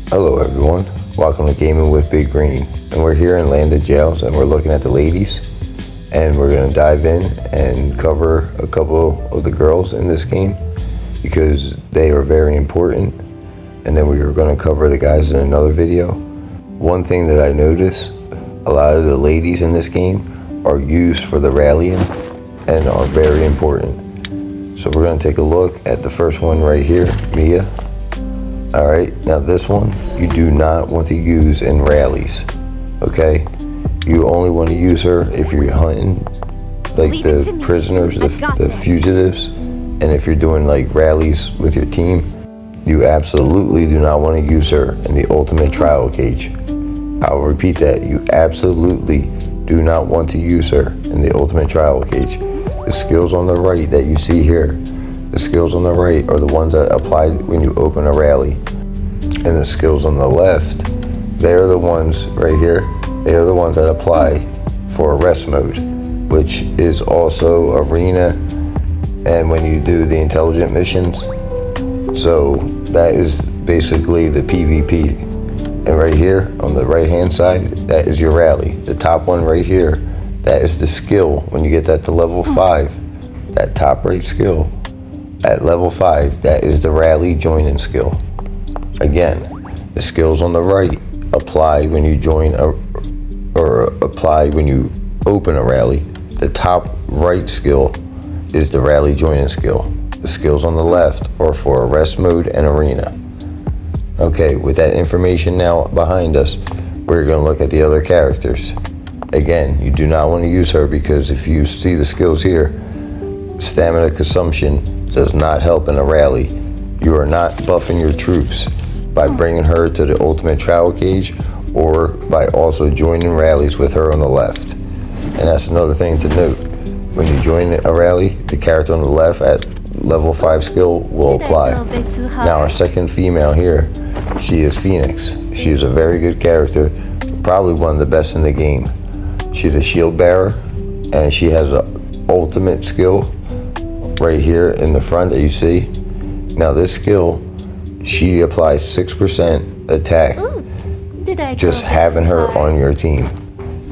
Hello everyone, welcome to Gaming with Big Green, and we're here in Land of Jails and we're looking at the ladies, and we're going to dive in and cover a couple of the girls in this game because they are very important, and then we were going to cover the guys in another video. One thing that I noticed, a lot of the ladies in this game are used for the rallying and are very important. So we're going to take a look at the first one right here, Mia. Alright, now this one you do not want to use in rallies, okay? You only want to use her if you're hunting like the prisoners, the fugitives, and if you're doing like rallies with your team. You absolutely do not want to use her in the ultimate trial cage. I'll repeat that, you absolutely do not want to use her in the ultimate trial cage. The skills on the right that you see here, the skills on the right are the ones that apply when you open a rally. And the skills on the left, they're the ones right here, they are the ones that apply for arrest mode, which is also arena and when you do the intelligent missions. So that is basically the PvP. And right here on the right hand side, that is your rally. The top one right here, that is the skill. When you get that to level 5, that top right skill, at level 5, that is the rally joining skill. Again, the skills on the right apply when you join or apply when you open a rally. The top right skill is the rally joining skill. The skills on the left are for arrest mode and arena. Okay, with that information now behind us, we're going to look at the other characters. Again, you do not want to use her because if you see the skills here, stamina consumption does not help in a rally. You are not buffing your troops by bringing her to the ultimate trial cage or by also joining rallies with her on the left. And that's another thing to note. When you join a rally, the character on the left at level 5 skill will apply. Now our second female here, she is Phoenix. She is a very good character, probably one of the best in the game. She's a shield bearer and she has an ultimate skill right here in the front that you see. Now this skill, she applies 6% attack just having her on your team.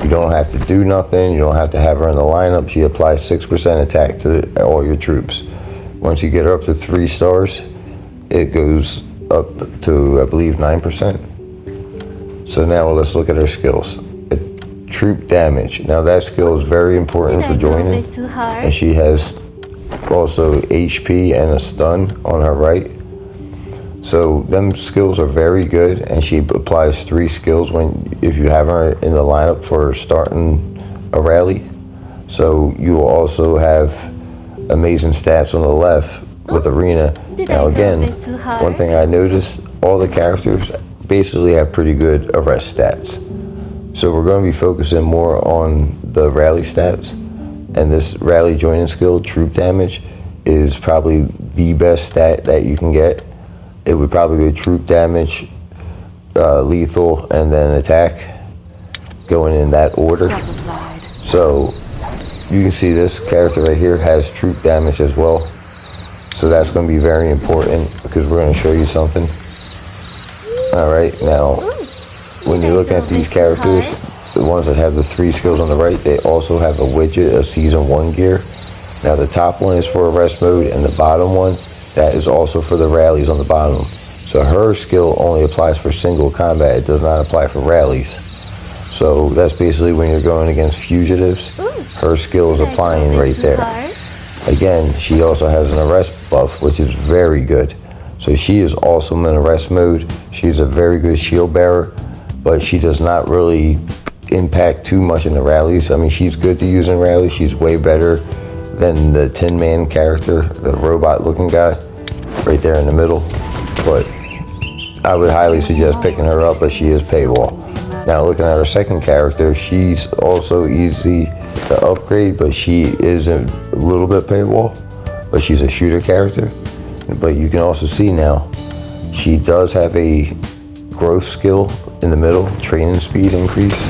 You don't have to do nothing, you don't have to have her in the lineup. She applies 6% attack to all your troops. Once you get her up to 3 stars, it goes up to, I believe, 9%. So now let's look at her skills. Troop damage. Now that skill is very important for joining, and she has also HP and a stun on her right. So them skills are very good, and she applies 3 skills if you have her in the lineup for starting a rally. So you will also have amazing stats on the left with arena. Now again, one thing I noticed, all the characters basically have pretty good arrest stats. So we're going to be focusing more on the rally stats, and this rally joining skill, troop damage, is probably the best stat that you can get. It would probably go troop damage, lethal, and then attack, going in that order. So you can see this character right here has troop damage as well. So that's going to be very important because we're going to show you something. Alright, now when you look at these characters, the ones that have the 3 skills on the right, they also have a widget of season 1 gear. Now the top one is for arrest mode, and the bottom one, that is also for the rallies on the bottom. So her skill only applies for single combat, it does not apply for rallies. So that's basically when you're going against fugitives, her skill is applying right there. Again, she also has an arrest buff, which is very good. So she is also in arrest mode. She's a very good shield bearer, but she does not really impact too much in the rallies. I mean, she's good to use in rallies. She's way better than the Tin Man character, the robot looking guy, right there in the middle. But I would highly suggest picking her up, but she is paywall. Now looking at her second character, she's also easy to upgrade, but she is a little bit paywall, but she's a shooter character. But you can also see now, she does have a growth skill in the middle, training speed increase.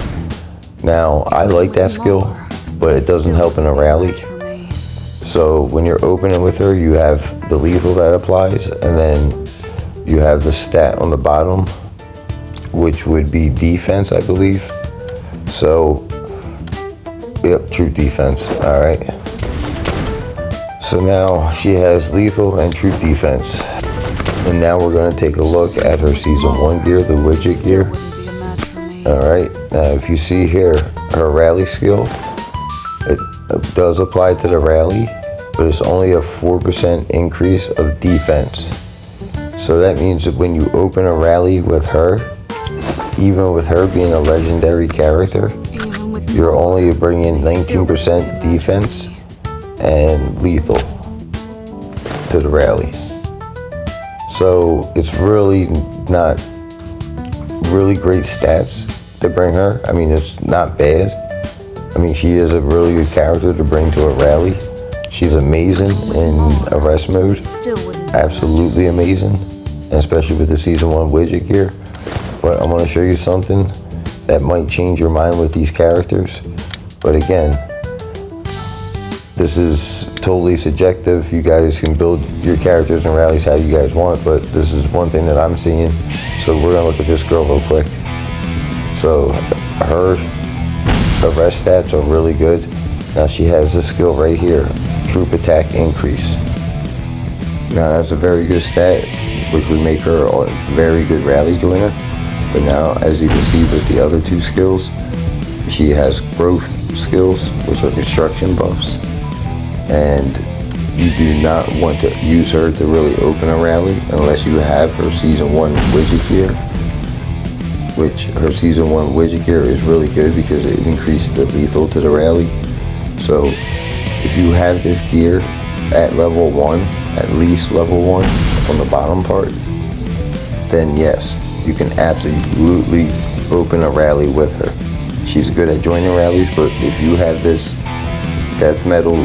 Now I like that skill, but it doesn't help in a rally. So when you're opening with her, you have the lethal that applies, and then you have the stat on the bottom which would be defense, I believe. So, yep, troop defense. All right. So now she has lethal and troop defense. And now we're going to take a look at her season 1 gear, the widget gear. Alright, now if you see here, her rally skill, it does apply to the rally, but it's only a 4% increase of defense. So that means that when you open a rally with her, even with her being a legendary character, you're only bringing 19% defense and lethal to the rally. So it's really not really great stats to bring her. I mean, it's not bad. I mean, she is a really good character to bring to a rally. She's amazing in arrest mode. Absolutely amazing, and especially with the season 1 widget gear. But I'm going to show you something that might change your mind with these characters. But again, this is totally subjective. You guys can build your characters and rallies how you guys want, but this is one thing that I'm seeing. So we're gonna look at this girl real quick. So her arrest stats are really good. Now she has this skill right here, troop attack increase. Now that's a very good stat, which would make her a very good rally joiner. But now, as you can see with the other 2 skills, she has growth skills, which are construction buffs. And you do not want to use her to really open a rally unless you have her season 1 widget gear, which her season 1 widget gear is really good because it increased the lethal to the rally. So if you have this gear at level 1, at least level 1 on the bottom part, then yes, you can absolutely open a rally with her. She's good at joining rallies, but if you have this death metal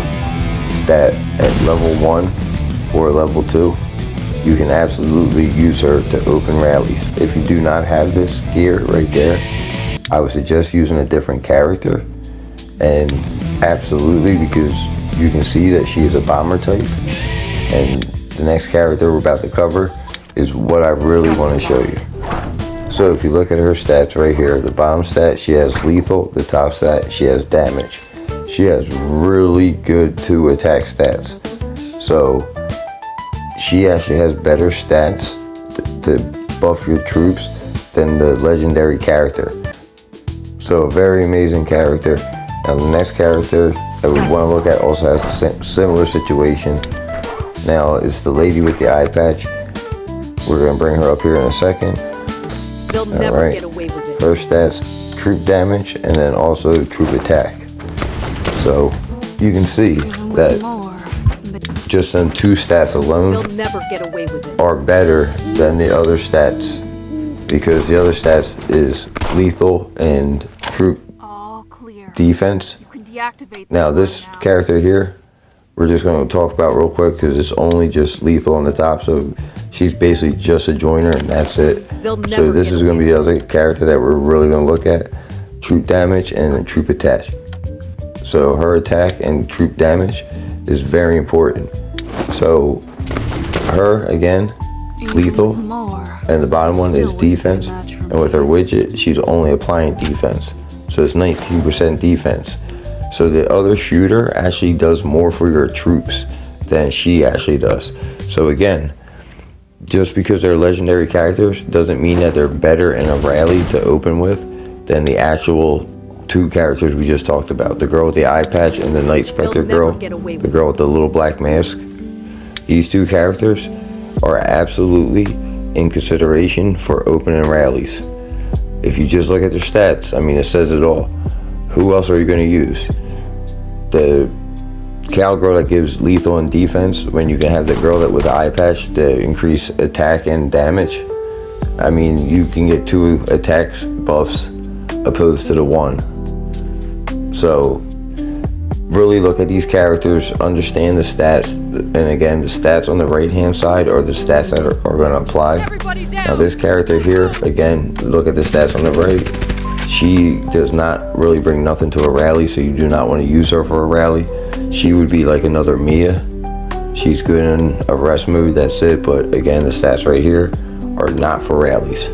stat at level 1 or level 2, you can absolutely use her to open rallies. If you do not have this gear right there, I would suggest using a different character. And absolutely, because you can see that she is a bomber type, and the next character we're about to cover is what I really want to show you. So if you look at her stats right here, the bottom stat, she has lethal. The top stat, she has damage. She has really good 2 attack stats. So she actually has better stats to buff your troops than the legendary character. So a very amazing character. Now the next character that we want to look at also has a similar situation. Now it's the lady with the eye patch. We're going to bring her up here in a second. They'll never get away with it. Her stats, troop damage, and then also troop attack. So you can see that just them 2 stats alone They'll never get away with it. are better than the other stats, because the other stats is lethal and troop All clear. defense. You can deactivate Now this character here, we're just going to talk about real quick because it's only just lethal on the top, so she's basically just a joiner and that's it. So this is going to be the other character that we're really going to look at, troop damage and then troop attack. So her attack and troop damage is very important. So her, again, lethal, and the bottom one is defense, and with her widget she's only applying defense, so it's 19% defense. So the other shooter actually does more for your troops than she actually does. So again, just because they're legendary characters doesn't mean that they're better in a rally to open with than the actual 2 characters we just talked about. The girl with the eye patch and the Night Spectre girl, the girl with the little black mask. These 2 characters are absolutely in consideration for opening rallies. If you just look at their stats, I mean, it says it all. Who else are you going to use? The cowgirl that gives lethal and defense, when you can have the girl that with the eye patch to increase attack and damage. I mean, you can get 2 attacks buffs opposed to the 1. So really look at these characters, understand the stats, and again, the stats on the right hand side are the stats that are going to apply. Now this character here, again, look at the stats on the right. She does not really bring nothing to a rally, so you do not want to use her for a rally. She would be like another Mia. She's good in arrest mode, that's it, but again, the stats right here are not for rallies.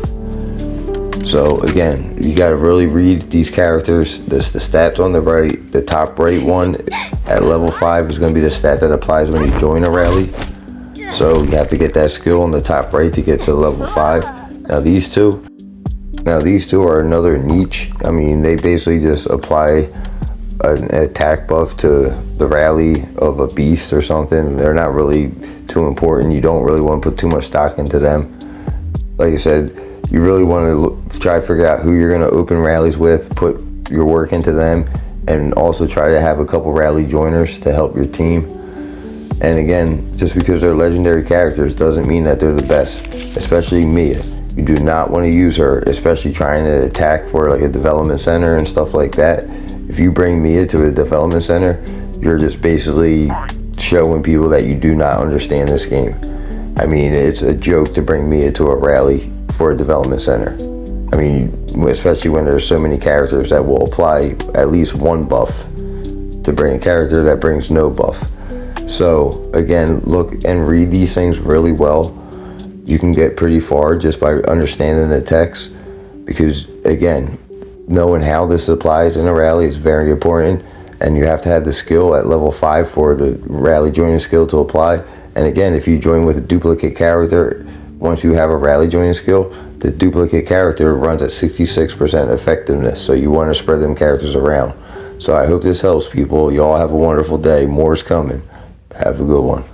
So again, you got to really read these characters. This the stats on the right. The top right one at level 5 is going to be the stat that applies when you join a rally. So you have to get that skill on the top right to get to level 5. Now these two are another niche. I mean, they basically just apply an attack buff to the rally of a beast or something. They're not really too important. You don't really want to put too much stock into them. Like I said, you really want to try to figure out who you're going to open rallies with, put your work into them, and also try to have a couple rally joiners to help your team. And again, just because they're legendary characters doesn't mean that they're the best, especially Mia. You do not want to use her, especially trying to attack for like a development center and stuff like that. If you bring Mia to a development center, you're just basically showing people that you do not understand this game. I mean, it's a joke to bring Mia to a rally for a development center. I mean, especially when there's so many characters that will apply at least one buff to bring a character that brings no buff. So again, look and read these things really well. You can get pretty far just by understanding the text, because again, knowing how this applies in a rally is very important, and you have to have the skill at level 5 for the rally joining skill to apply. And again, if you join with a duplicate character, once you have a rally joining skill, the duplicate character runs at 66% effectiveness, so you want to spread them characters around. So I hope this helps people. Y'all have a wonderful day. More's coming. Have a good one.